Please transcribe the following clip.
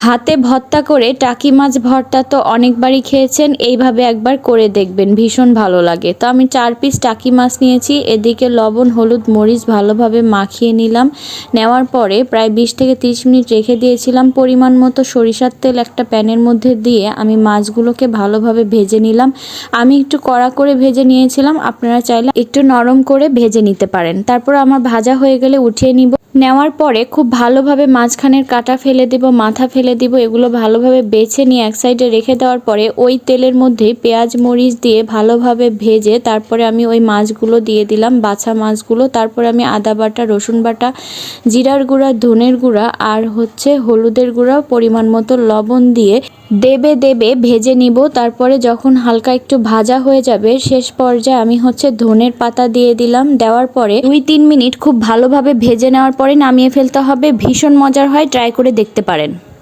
হাতে ভর্তা করে টাকি মাছ ভর্তা তো অনেকবারই খেয়েছেন, এইভাবে একবার করে দেখবেন, ভীষণ ভালো লাগে। তো আমি 4 পিস টাকি মাছ নিয়েছি। এদিকে লবণ হলুদ মরিচ ভালোভাবে মাখিয়ে নিলাম। নেওয়ার পরে প্রায় 20 থেকে 30 মিনিট রেখে দিয়েছিলাম। পরিমাণ মতো সরিষার তেল একটা প্যানের মধ্যে দিয়ে আমি মাছগুলোকে ভালোভাবে ভেজে নিলাম। আমি একটু কড়া করে ভেজে নিয়েছিলাম, আপনারা চাইলে একটু নরম করে ভেজে নিতে পারেন। তারপর আমার ভাজা হয়ে গেলে উঠিয়ে নিব। নেওয়ার পরে খুব ভালোভাবে মাঝখানের কাটা ফেলে দেব, মাথা ফেলে দিব। এগুলো ভালোভাবে বেছে নিয়ে এক সাইডে রেখে দেওয়ার পরে ওই তেলের মধ্যে পেঁয়াজ মরিচ দিয়ে ভালোভাবে ভেজে তারপরে আমি ওই মাছগুলো দিয়ে দিলাম, বাছা মাছগুলো। তারপরে আমি আদা বাটা, রসুন বাটা, জিরার গুঁড়া, ধনের গুঁড়া আর হলুদের গুঁড়া, পরিমাণ মতো লবণ দিয়ে দেবে ভেজে নিব। তারপরে যখন হালকা একটু ভাজা হয়ে যাবে শেষ পর্যায়ে আমি ধনের পাতা দিয়ে দিলাম। দেওয়ার পরে 2-3 মিনিট খুব ভালোভাবে ভেজে নেওয়ার পরে নামিয়ে ফেলতে হবে। ভীষণ মজার হয়, ট্রাই করে দেখতে পারেন।